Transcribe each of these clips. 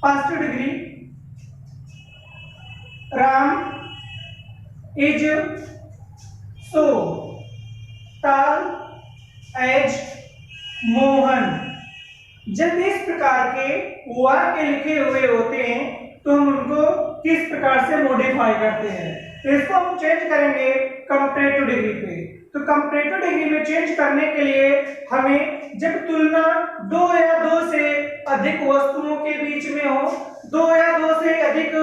Positive degree, Ram is so tall as Mohan. जब इस प्रकार के वाक्य लिखे हुए होते हैं तो हम उनको किस प्रकार से मॉडिफाई करते हैं, तो इसको हम चेंज करेंगे कंपैरेटिव डिग्री पे। तो कंपैरेटिव डिग्री में चेंज करने के लिए हमें जब तुलना दो या दो से अधिक वस्तुओं के बीच में हो, दो या दो से अधिक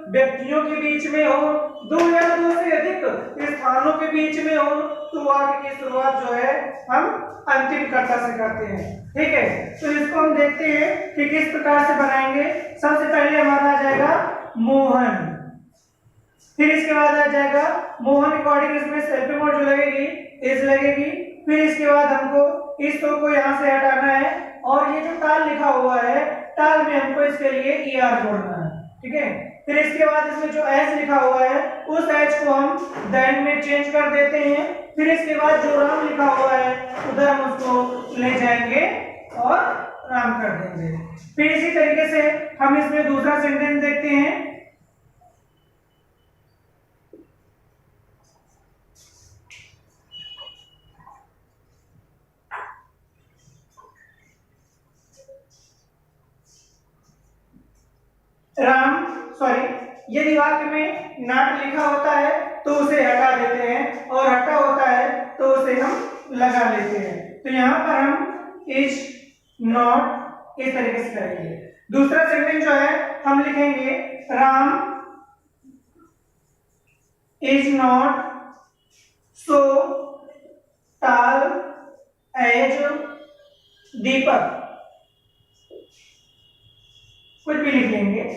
व्यक्तियों के बीच में हो, दो या दो से अधिक स्थानों के बीच में हो, तो वाक्य की शुरुआत जो है हम अंतिम कर्ता से करते हैं। ठीक है, तो इसको हम देखते हैं कि किस प्रकार से बनाएंगे। सबसे पहले हमारा आ जाएगा मोहन, फिर इसके बाद आ जाएगा मोहन अकॉर्डिंग इसमें हेल्पिंग वर्ड जो लगेगी इज लगेगी, फिर इसके बाद हमको इस तो को यहाँ से हटाना है और ये जो टाल लिखा हुआ है टाल में हमको इसके लिए ईआर जोड़ना है। ठीक है, फिर इसके बाद इसमें जो एच लिखा हुआ है उस एच को हम दैन में चेंज कर देते हैं, फिर इसके बाद जो राम लिखा हुआ है उधर हम उसको ले जाएंगे और राम कर देंगे। फिर इसी तरीके से हम इसमें दूसरा सेंटेंस देखते हैं। यदि वाक्य में नॉट लिखा होता है तो उसे हटा देते हैं और हटा होता है तो उसे हम लगा लेते हैं। तो यहाँ पर हम इज नॉट इस तरीके से करेंगे। दूसरा सेंटेंस जो है हम लिखेंगे Ram is not so tall as Deepak, कुछ भी लिख लेंगे।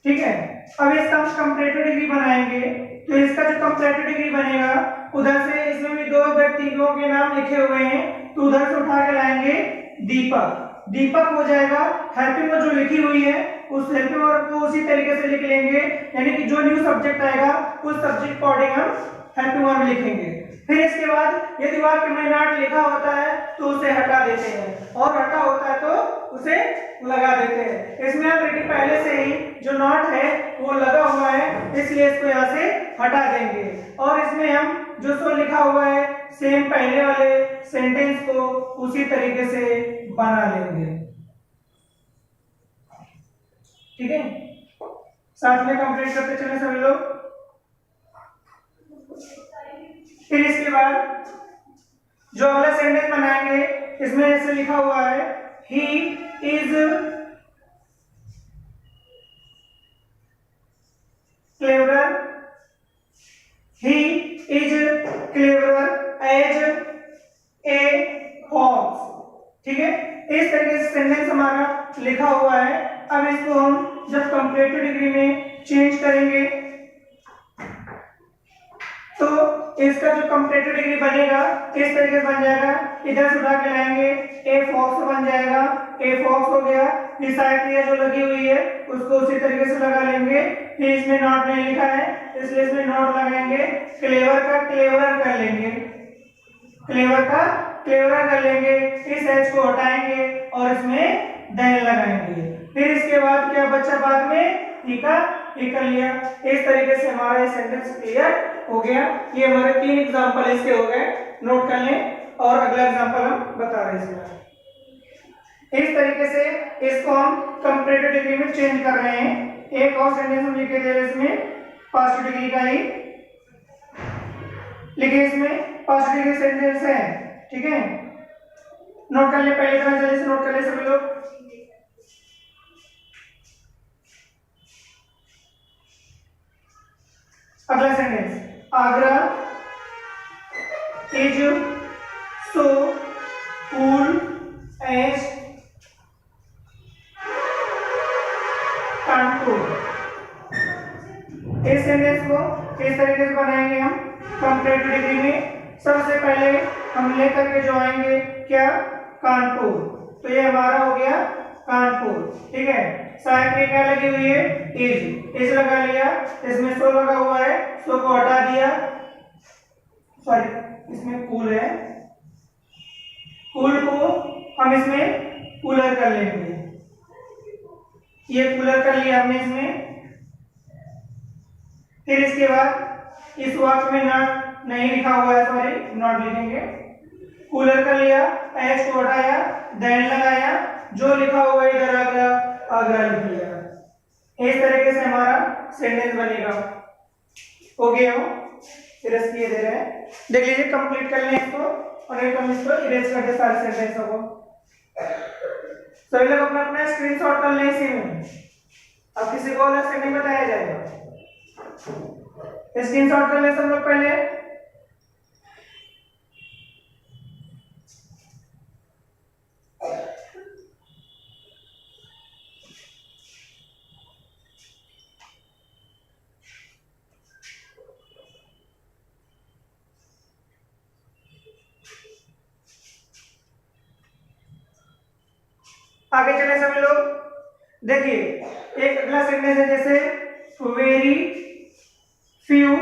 ठीक है, अब इसका हम कंपैरेटिव डिग्री बनाएंगे, तो इसका जो कंपैरेटिव डिग्री बनेगा उधर से इसमें भी दो व्यक्तियों के नाम लिखे हुए हैं तो उधर से उठा के लाएंगे दीपक, दीपक हो जाएगा। हेल्पिंग वर्ड जो लिखी हुई है उस हेल्पिंग वर्ड को उसी तरीके से लिख लेंगे, यानी कि जो न्यू सब्जेक्ट आएगा उस सब्जेक्ट को अकॉर्डिंग हम हेल्पिंग वर्ड लिखेंगे। फिर इसके बाद यदि वाक्य में नॉट लिखा होता है तो उसे हटा देते हैं और हटा होता है तो उसे लगा देते हैं। इसमें ऑलरेडी पहले से ही जो नॉट है वो लगा हुआ है इसलिए इसको यहाँ से हटा देंगे और इसमें हम जो सो लिखा हुआ है सेम पहले वाले सेंटेंस को उसी तरीके से बना लेंगे। ठीक है, साथ में कंप्लीट करते चले सभी लोग। फिर इसके बाद जो अगला सेंटेंस बनाएंगे इसमें ऐसे लिखा हुआ है he is clever, he is clever as a hawks. ठीक है, इस तरीके से सेंटेंस हमारा लिखा हुआ है। अब इसको हम जब कंपैरेटिव डिग्री में चेंज करेंगे तो इसका जो कंपैरेटिव डिग्री बनेगा इस तरीके से बन जाएगा, इधर से उठा के लाएंगे ए फॉक्स बन जाएगा, ए फॉक्स हो गया। फिर साइड में जो लगी हुई है उसको उसी तरीके से लगा लेंगे। फिर इसमें नॉट नहीं लिखा है इसलिए इसमें नॉट लगाएंगे। क्लेवर का क्लेवर कर लेंगे, क्लेवर का क्लेवर कर लेंगे, इस एच को हटाएंगे और इसमें देन लगाएंगे। फिर इसके बाद क्या बचा बाद में ठीक है, ये कर लिया। इस तरीके से हमारा ये सेंटेंस क्लियर हो गया। ये हमारे 3 एग्जांपल इसके हो गए, नोट कर लें और अगला एग्जांपल हम बता रहे हैं। इस तरीके से इसको हम कंपैरेटिव डिग्री में चेंज कर रहे हैं। एक और सेंटेंस हम लिख के दे रहे हैं इसमें पॉजिटिव डिग्री का ही लिखे, इसमें पॉजिटिव डिग्री सेंटेंस है। ठीक है, नोट कर ले, पहले तरह जल्दी से नोट कर ले सभी लोग। अगला sentence Agra is so cool as Kanpur. इस सेंटेंस को इस तरीके से बनाएंगे हम कंपैरेटिव डिग्री में। सबसे पहले हम लेकर के जो आएंगे क्या कानपुर, तो ये हमारा हो गया कानपुर। ठीक है, साइड में क्या लगी हुई है इज लगा लिया, इसमें सो लगा हुआ है सो को हटा दिया, सॉरी इसमें कूल है, कूल को हम इसमें कूलर कर लेंगे। ये कूलर कर लिया हमने इसमें। फिर इसके बाद इस वाक्य में नॉट नहीं लिखा हुआ है, सॉरी नॉट लिखेंगे। कूलर कर लिया, एच को हटाया, देन लगाया, जो लिखा हुआ है इधर आगरा, आगरा लिख लिया। इस तरीके से हमारा सेंटेंस बनेगा। हो गया हो, इरेज किए दे रहे हैं, देख लीजिए, कंप्लीट कर लें इसको और नहीं तो हम इसको इरेज कर दे सारे सेंटेंसों को। सभी लोग अपना अपना स्क्रीनशॉट कर लें इसी में, अब किसी को अलग से नहीं बताया जाएगा। स्क्रीनशॉट कर ले सब लोग पहले। आगे चले सभी लोग, देखिए एक अगला सेंटेंस है जैसे वेरी फ्यू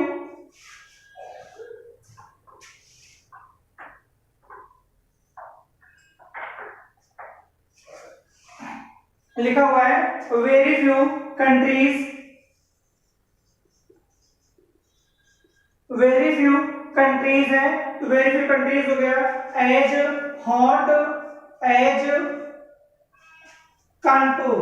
लिखा हुआ है, very few countries, very few countries है तो वेरी फ्यू कंट्रीज हो गया, एज हॉट एज कानपुर।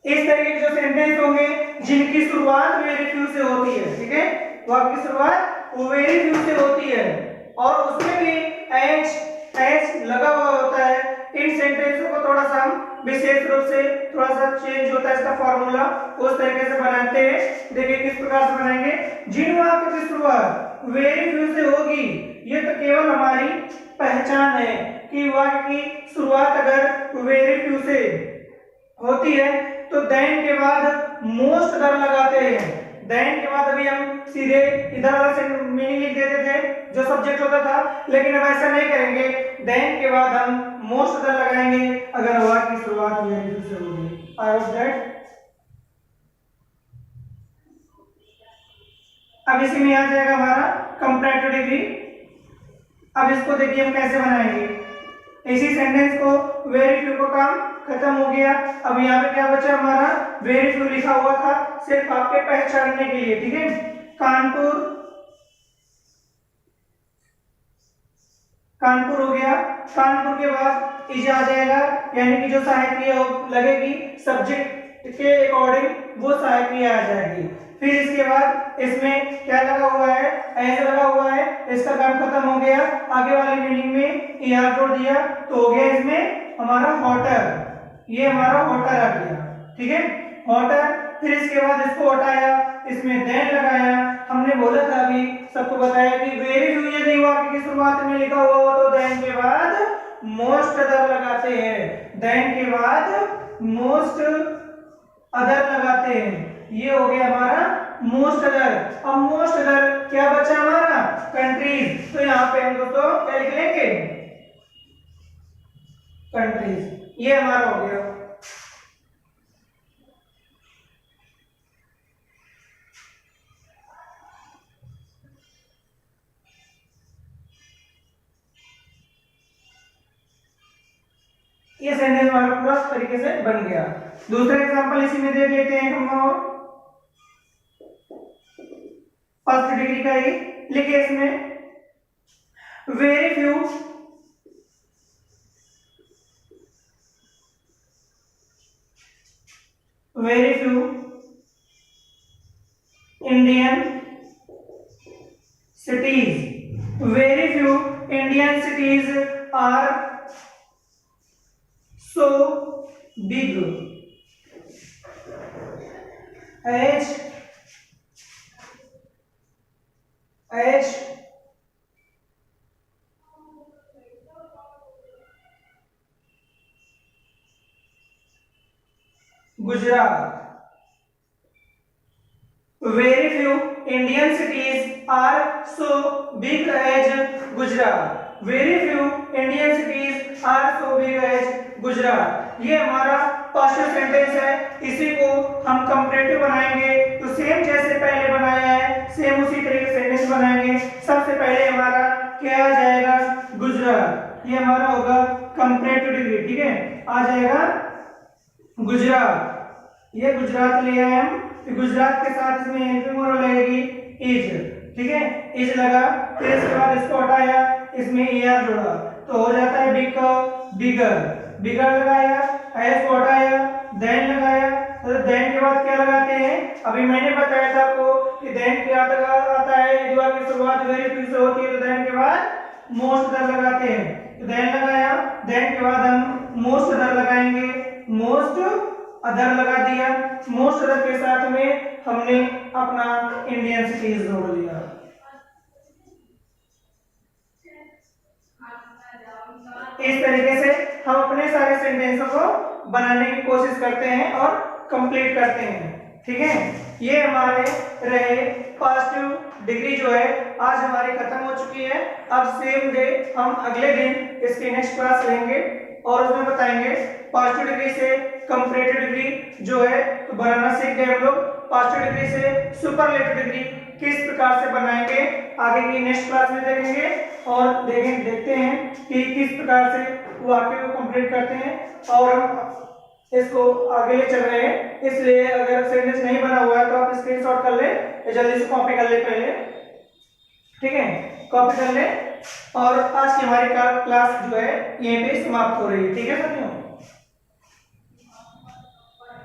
इस तरीके के जो सेंटेंस होंगे जिनकी शुरुआत वेरी फ्यू से होती है, ठीक है, वाक्य की शुरुआत वो वेरी फ्यू से होती है और उसमें भी एच लगा हुआ होता है। इन सेंटेंसों को थोड़ा सा हम विशेष रूप से थोड़ा सा चेंज होता है इसका फॉर्मूला, उस तरीके से बनाते हैं। देखिए किस प्रकार से बनाएंगे। जिन वाक्यों की शुरुआत वेरी फ्यू से होगी ये तो केवल हमारी पहचान है कि वाक्य की शुरुआत अगर वेरी फ्यू से होती है तो देन के बाद मोस्ट अदर लगाते हैं। देन के बाद अभी हम सीधे इधर वाला से मीनिंग लिख देते थे जो सब्जेक्ट होता था, लेकिन अब ऐसा नहीं करेंगे। देन के बाद हम मोस्ट अदर लगाएंगे अगर वाक्य की शुरुआत वेरी फ्यू से होगी। I hope that. अब इसी में आ जाएगा हमारा कंपैरेटिव डिग्री। अब इसको देखिए हम कैसे बनाएंगे। इसी सेंटेंस को वेरी फ्यू का काम खत्म हो गया। अब यहाँ पे क्या बचा हमारा, वेरी फ्यू लिखा हुआ था सिर्फ आपके पहचानने के लिए, ठीक है। कानपुर, कानपुर हो गया। कानपुर के बाद इज आ जाएगा, यानी कि जो सहायक क्रिया लगेगी सब्जेक्ट के अकॉर्डिंग वो सहायक क्रिया आ जाएगी। फिर इसके बाद इसमें क्या लगा हुआ है, एज लगा हुआ है, इसका काम खत्म हो गया। आगे वाली मीनिंग में ईआर जोड़ दिया तो हो गया इसमें हमारा हॉटर, ये हमारा हॉटर आ गया, ठीक है, हॉटर। फिर इसके बाद इसको हटाया, इसमें देन लगाया। हमने बोला था अभी सबको बताया कि वेरी फ्यू यदि वाक्य की शुरुआत में लिखा हुआ हो तो देन के बाद मोस्ट अदर लगाते हैं, देन के बाद मोस्ट अदर लगाते हैं। ये हो गया हमारा मोस्ट अदर। अब मोस्ट अदर क्या बचा हमारा, कंट्रीज। तो यहाँ पे हम दोस्तों क्या लिख लेंगे, कंट्रीज। ये हमारा हो गया। ये सेंटेंस हमारा पूरा तरीके से बन गया। दूसरा एग्जांपल इसी में देख लेते हैं हम और फर्स्ट डिग्री का ही लिखिए इसमें, very few Indian cities, very few Indian cities are so big as Gujarat. Very few Indian cities are so big as Gujarat. Very few Indian cities are so big as Gujarat. ये हमारा pastel sentence है। इसी को हम comparative बनाएंगे तो same जैसे पहले बनाया है सेम उसी तरीके से सेंटेंस बनाएंगे। सबसे पहले हमारा क्या आ जाएगा, गुजरात। ये हमारा होगा कंपैरेटिव डिग्री, ठीक है, आ जाएगा गुजरात, ये गुजरात लिया है हम, तो गुजरात के साथ इसमें हेल्पिंग वर्ब लगेगी इज, ठीक है, इज लगा, फिर इसके बाद इसको हटाया, इसमें er जोड़ा, तो हो जाता है बिग, बिगर, बिगर लगाया, एस को हटाया, देन लगाया, तो देन के बाद क्या लगाते हैं, अभी मैंने बताया था आपको कि देन क्या आता है, जो की शुरुआत वेरी टू से होती है, तो देन के बाद मोस्ट अदर लगाते हैं, तो देन लगाया, देन के बाद हम मोस्ट अदर लगाएंगे, मोस्ट अदर लगा दिया, मोस्ट अदर के साथ में हमने अपना इंडियन सिटीज जोड़ लिया। इस तरीके से हम अपने सारे सेंटेंसों को बनाने की कोशिश करते हैं और कंप्लीट करते हैं, ठीक है। ये हमारे रहे पॉजिटिव डिग्री जो है आज हमारी खत्म हो चुकी है। अब सेम डे हम अगले दिन इसकी नेक्स्ट क्लास लेंगे और उसमें बताएंगे पॉजिटिव डिग्री से कंपैरेटिव डिग्री जो है तो बनाना सीख गए हम लोग। पॉजिटिव डिग्री से सुपरलेटिव डिग्री किस प्रकार से बनाएंगे आगे की नेक्स्ट क्लास में देखेंगे और देखते हैं कि किस प्रकार से वाक्य को कंप्लीट करते हैं और हम इसको आगे ले चल रहे हैं। इसलिए अगर सेंटेंस नहीं बना हुआ है तो आप स्क्रीनशॉट कर ले या जल्दी से कॉपी कर ले पहले, ठीक है, कॉपी कर ले। और आज की हमारी क्लास जो है यहीं पे समाप्त हो रही है, ठीक है साथियों।